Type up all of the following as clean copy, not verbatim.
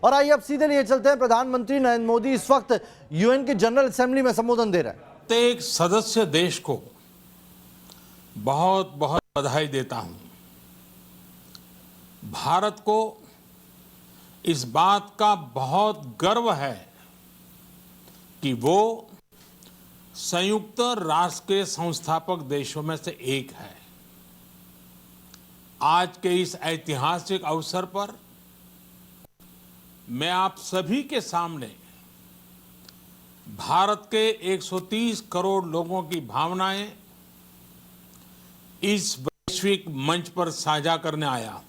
और आइए अब सीधे लिए चलते हैं। प्रधानमंत्री नरेंद्र मोदी इस वक्त यूएन की जनरल असेंबली में संबोधन दे रहे हैं। प्रत्येक सदस्य देश को बहुत बहुत बधाई देता हूं। भारत को इस बात का बहुत गर्व है कि वो संयुक्त राष्ट्र के संस्थापक देशों में से एक है। आज के इस ऐतिहासिक अवसर पर मैं आप सभी के सामने भारत के 130 करोड़ लोगों की भावनाएं इस वैश्विक मंच पर साझा करने आया हूं।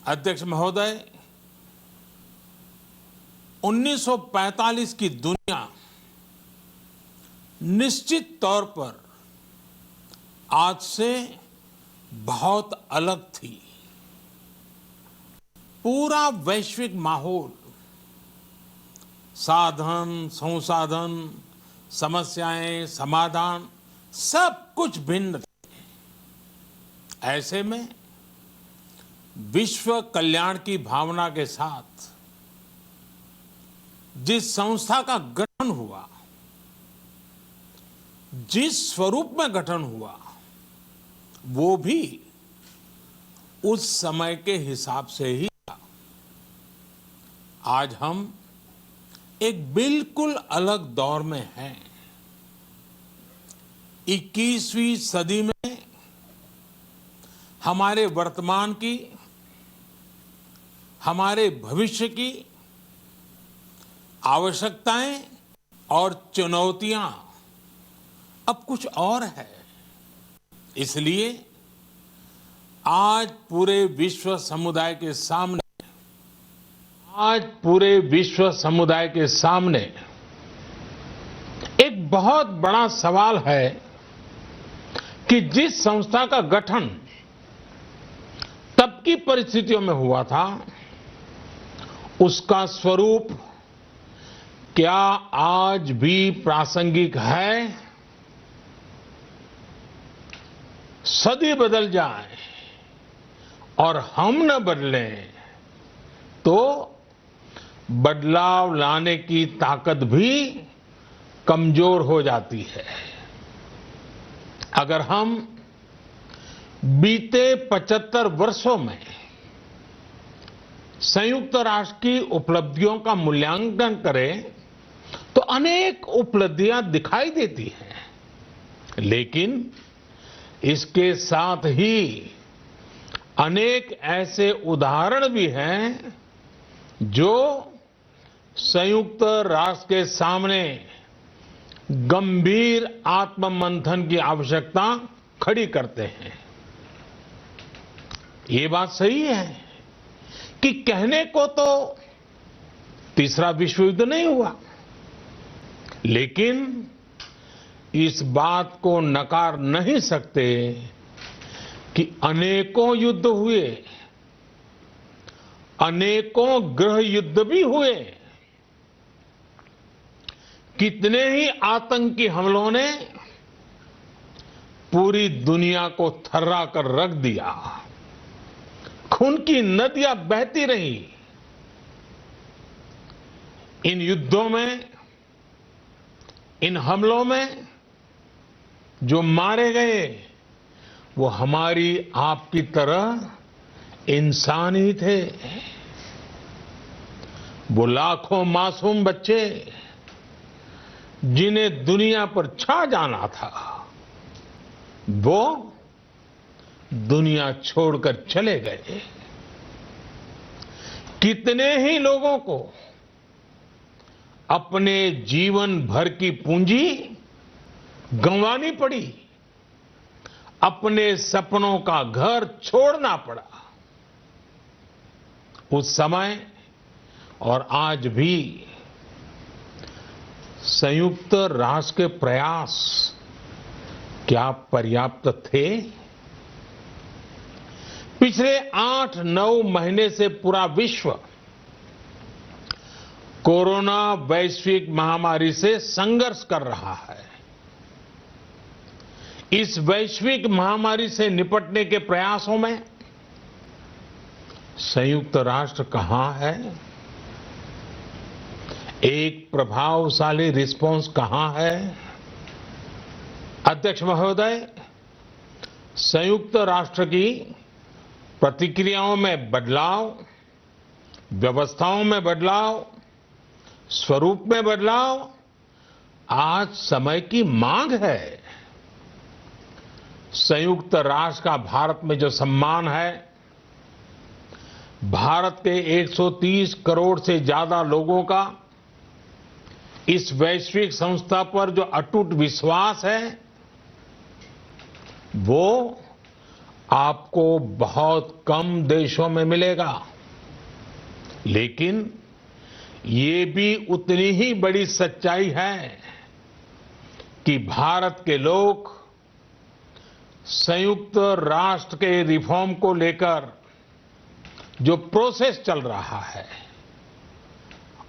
अध्यक्ष महोदय, 1945 की दुनिया निश्चित तौर पर आज से बहुत अलग थी। पूरा वैश्विक माहौल, साधन, संसाधन, समस्याएं, समाधान सब कुछ भिन्न थे। ऐसे में विश्व कल्याण की भावना के साथ जिस संस्था का गठन हुआ, जिस स्वरूप में गठन हुआ, वो भी उस समय के हिसाब से ही था। आज हम एक बिल्कुल अलग दौर में हैं। 21वीं सदी में हमारे वर्तमान की, हमारे भविष्य की आवश्यकताएं और चुनौतियां अब कुछ और है। इसलिए आज पूरे विश्व समुदाय के सामने एक बहुत बड़ा सवाल है कि जिस संस्था का गठन तब की परिस्थितियों में हुआ था, उसका स्वरूप क्या आज भी प्रासंगिक है? सदी बदल जाए और हम न बदलें तो बदलाव लाने की ताकत भी कमजोर हो जाती है। अगर हम बीते 75 वर्षों में संयुक्त राष्ट्र की उपलब्धियों का मूल्यांकन करें तो अनेक उपलब्धियां दिखाई देती हैं, लेकिन इसके साथ ही अनेक ऐसे उदाहरण भी हैं जो संयुक्त राष्ट्र के सामने गंभीर आत्ममंथन की आवश्यकता खड़ी करते हैं। ये बात सही है कि कहने को तो तीसरा विश्व युद्ध नहीं हुआ, लेकिन इस बात को नकार नहीं सकते कि अनेकों युद्ध हुए, अनेकों गृह युद्ध भी हुए। कितने ही आतंकी हमलों ने पूरी दुनिया को थर्रा कर रख दिया। खून की नदियां बहती रही। इन युद्धों में, इन हमलों में जो मारे गए वो हमारी आपकी तरह इंसान ही थे। वो लाखों मासूम बच्चे जिन्हें दुनिया पर छा जाना था, वो दुनिया छोड़कर चले गए। कितने ही लोगों को अपने जीवन भर की पूंजी गंवानी पड़ी, अपने सपनों का घर छोड़ना पड़ा। उस समय और आज भी संयुक्त राष्ट्र के प्रयास क्या पर्याप्त थे? पिछले 8-9 महीने से पूरा विश्व कोरोना वैश्विक महामारी से संघर्ष कर रहा है। इस वैश्विक महामारी से निपटने के प्रयासों में संयुक्त राष्ट्र कहां है, एक प्रभावशाली रिस्पांस कहां है। अध्यक्ष महोदय, संयुक्त राष्ट्र की प्रतिक्रियाओं में बदलाव, व्यवस्थाओं में बदलाव, स्वरूप में बदलाव आज समय की मांग है। संयुक्त राष्ट्र का भारत में जो सम्मान है, भारत के 130 करोड़ से ज्यादा लोगों का इस वैश्विक संस्था पर जो अटूट विश्वास है, वो आपको बहुत कम देशों में मिलेगा। लेकिन ये भी उतनी ही बड़ी सच्चाई है कि भारत के लोग संयुक्त राष्ट्र के रिफॉर्म को लेकर जो प्रोसेस चल रहा है,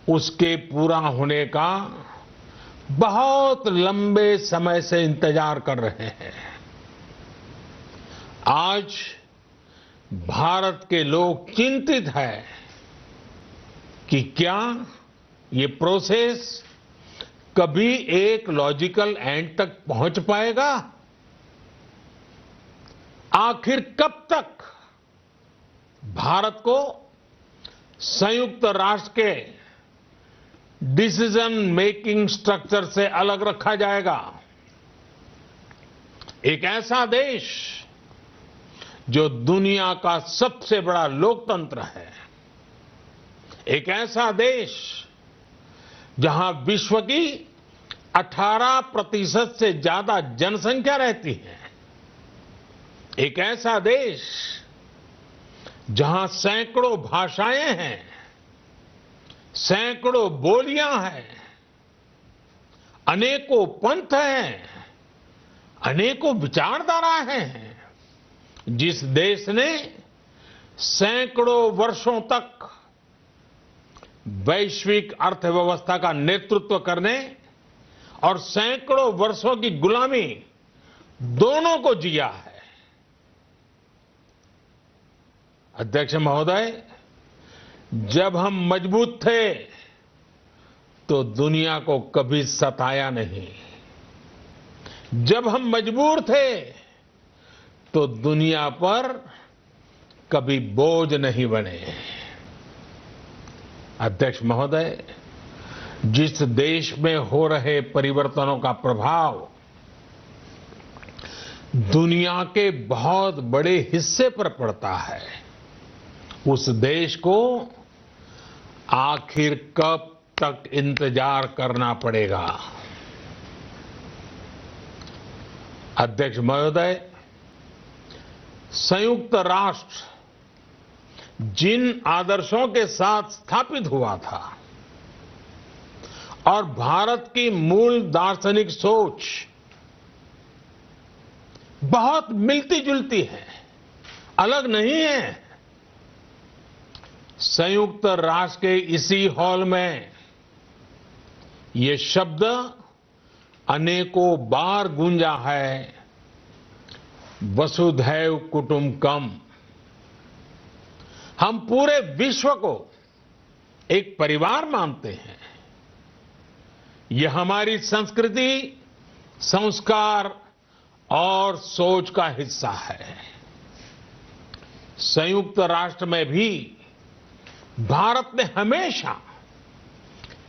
उसके पूरा होने का बहुत लंबे समय से इंतजार कर रहे हैं। आज भारत के लोग चिंतित हैं कि क्या ये प्रोसेस कभी एक लॉजिकल एंड तक पहुंच पाएगा। आखिर कब तक भारत को संयुक्त राष्ट्र के डिसीजन मेकिंग स्ट्रक्चर से अलग रखा जाएगा। एक ऐसा देश जो दुनिया का सबसे बड़ा लोकतंत्र है, एक ऐसा देश जहां विश्व की 18% से ज्यादा जनसंख्या रहती है, एक ऐसा देश जहां सैकड़ों भाषाएं हैं, सैकड़ों बोलियां हैं, अनेकों पंथ हैं, अनेकों विचारधारा हैं, जिस देश ने सैकड़ों वर्षों तक वैश्विक अर्थव्यवस्था का नेतृत्व करने और सैकड़ों वर्षों की गुलामी दोनों को जिया है। अध्यक्ष महोदय, जब हम मजबूत थे तो दुनिया को कभी सताया नहीं। जब हम मजबूर थे तो दुनिया पर कभी बोझ नहीं बने। अध्यक्ष महोदय, जिस देश में हो रहे परिवर्तनों का प्रभाव दुनिया के बहुत बड़े हिस्से पर पड़ता है, उस देश को आखिर कब तक इंतजार करना पड़ेगा। अध्यक्ष महोदय, संयुक्त राष्ट्र जिन आदर्शों के साथ स्थापित हुआ था और भारत की मूल दार्शनिक सोच बहुत मिलती जुलती है, अलग नहीं है। संयुक्त राष्ट्र के इसी हॉल में ये शब्द अनेकों बार गूंजा है, वसुधैव कुटुंबकम। हम पूरे विश्व को एक परिवार मानते हैं। यह हमारी संस्कृति, संस्कार और सोच का हिस्सा है। संयुक्त राष्ट्र में भी भारत ने हमेशा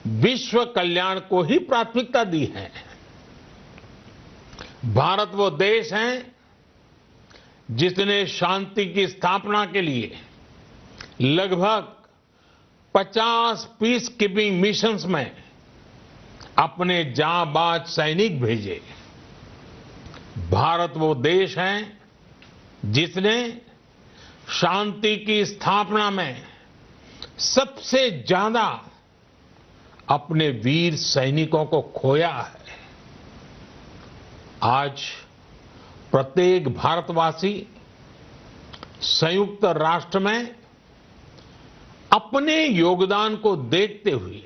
विश्व कल्याण को ही प्राथमिकता दी है। भारत वो देश है जिसने शांति की स्थापना के लिए लगभग 50 पीस कीपिंग मिशंस में अपने जांबाज सैनिक भेजे। भारत वो देश है जिसने शांति की स्थापना में सबसे ज्यादा अपने वीर सैनिकों को खोया है। आज प्रत्येक भारतवासी संयुक्त राष्ट्र में अपने योगदान को देखते हुए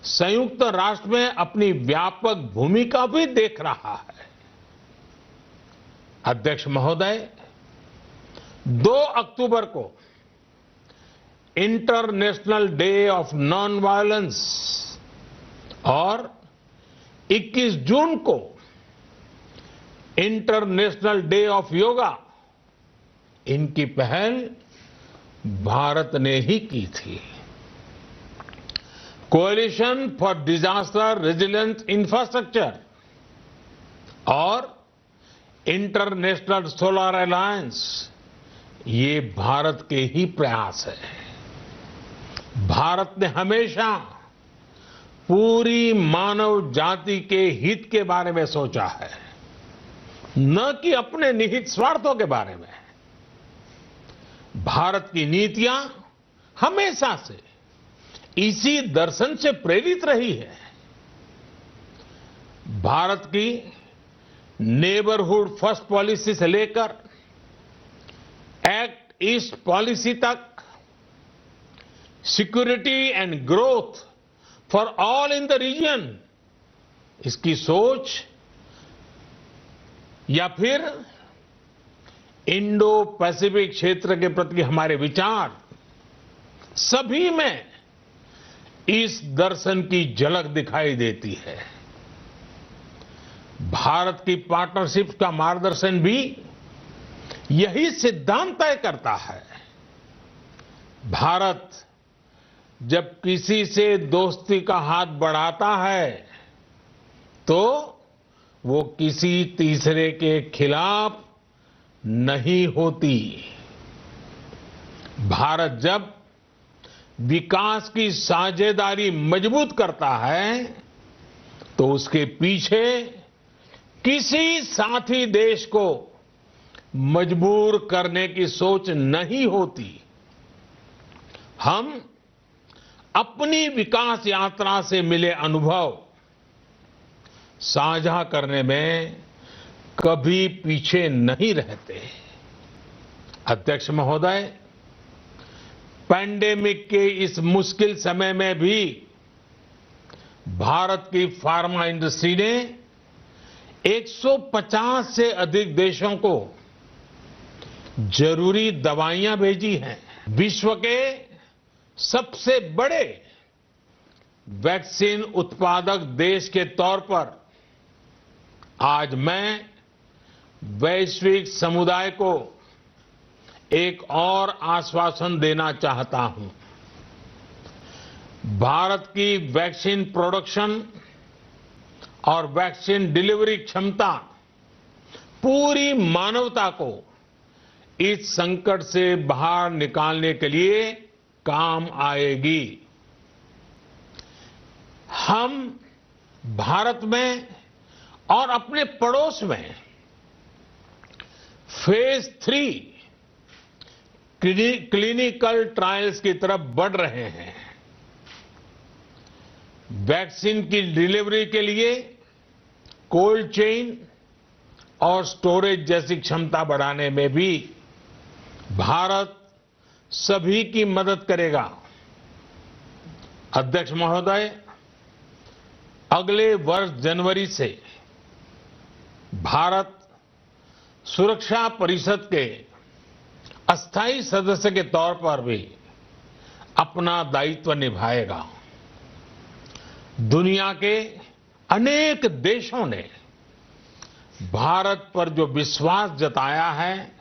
संयुक्त राष्ट्र में अपनी व्यापक भूमिका भी देख रहा है। अध्यक्ष महोदय, 2 अक्टूबर को international day of non violence और 21 जून को इंटरनेशनल डे ऑफ योगा, इनकी पहल भारत ने ही की थी। Coalition for disaster resilience infrastructure और इंटरनेशनल सोलर अलायंस, ये भारत के ही प्रयास है। भारत ने हमेशा पूरी मानव जाति के हित के बारे में सोचा है, न कि अपने निहित स्वार्थों के बारे में। भारत की नीतियां हमेशा से इसी दर्शन से प्रेरित रही है। भारत की नेबरहुड फर्स्ट पॉलिसी से लेकर एक्ट ईस्ट पॉलिसी तक, security and growth for all in the region, इसकी सोच, या फिर इंडो पैसिफिक क्षेत्र के प्रति हमारे विचार, सभी में इस दर्शन की झलक दिखाई देती है। भारत की पार्टनरशिप का मार्गदर्शन भी यही सिद्धांत तय करता है। भारत जब किसी से दोस्ती का हाथ बढ़ाता है तो वो किसी तीसरे के खिलाफ नहीं होती। भारत जब विकास की साझेदारी मजबूत करता है तो उसके पीछे किसी साथी देश को मजबूर करने की सोच नहीं होती। हम अपनी विकास यात्रा से मिले अनुभव साझा करने में कभी पीछे नहीं रहते। अध्यक्ष महोदय, पैंडेमिक के इस मुश्किल समय में भी भारत की फार्मा इंडस्ट्री ने 150 से अधिक देशों को जरूरी दवाइयां भेजी हैं। विश्व के सबसे बड़े वैक्सीन उत्पादक देश के तौर पर आज मैं वैश्विक समुदाय को एक और आश्वासन देना चाहता हूं। भारत की वैक्सीन प्रोडक्शन और वैक्सीन डिलीवरी क्षमता पूरी मानवता को इस संकट से बाहर निकालने के लिए काम आएगी। हम भारत में और अपने पड़ोस में फेज 3 क्लिनिकल ट्रायल्स की तरफ बढ़ रहे हैं। वैक्सीन की डिलीवरी के लिए कोल्ड चेन और स्टोरेज जैसी क्षमता बढ़ाने में भी भारत सभी की मदद करेगा। अध्यक्ष महोदय, अगले वर्ष जनवरी से भारत सुरक्षा परिषद के अस्थायी सदस्य के तौर पर भी अपना दायित्व निभाएगा। दुनिया के अनेक देशों ने भारत पर जो विश्वास जताया है,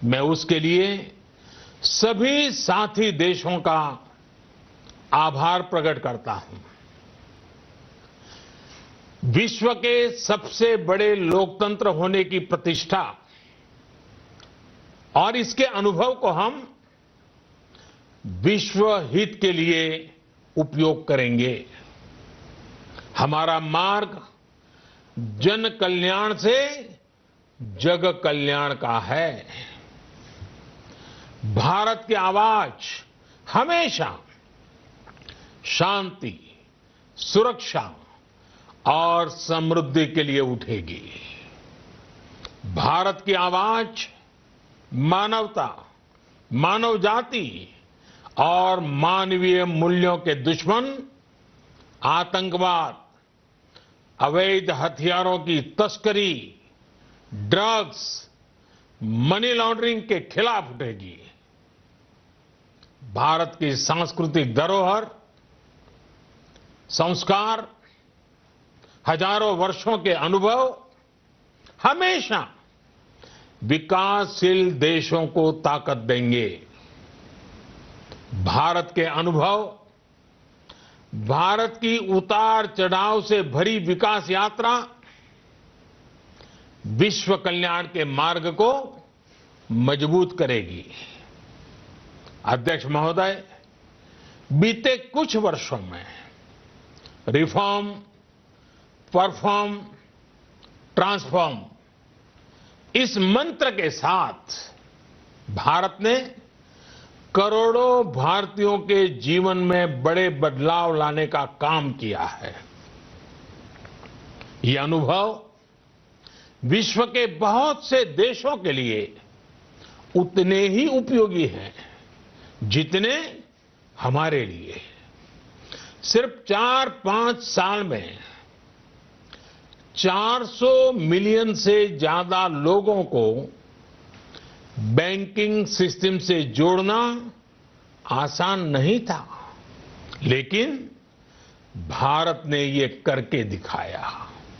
मैं उसके लिए सभी साथी देशों का आभार प्रकट करता हूं। विश्व के सबसे बड़े लोकतंत्र होने की प्रतिष्ठा और इसके अनुभव को हम विश्व हित के लिए उपयोग करेंगे। हमारा मार्ग जन कल्याण से जग कल्याण का है। भारत की आवाज हमेशा शांति, सुरक्षा और समृद्धि के लिए उठेगी। भारत की आवाज मानवता, मानव जाति और मानवीय मूल्यों के दुश्मन आतंकवाद, अवैध हथियारों की तस्करी, ड्रग्स, मनी लॉन्ड्रिंग के खिलाफ उठेगी। भारत की सांस्कृतिक धरोहर, संस्कार, हजारों वर्षों के अनुभव हमेशा विकासशील देशों को ताकत देंगे। भारत के अनुभव, भारत की उतार चढ़ाव से भरी विकास यात्रा विश्व कल्याण के मार्ग को मजबूत करेगी। अध्यक्ष महोदय, बीते कुछ वर्षों में रिफॉर्म, परफॉर्म, ट्रांसफॉर्म इस मंत्र के साथ भारत ने करोड़ों भारतीयों के जीवन में बड़े बदलाव लाने का काम किया है। ये अनुभव विश्व के बहुत से देशों के लिए उतने ही उपयोगी हैं जितने हमारे लिए। सिर्फ 4-5 साल में 400 मिलियन से ज्यादा लोगों को बैंकिंग सिस्टम से जोड़ना आसान नहीं था, लेकिन भारत ने ये करके दिखाया।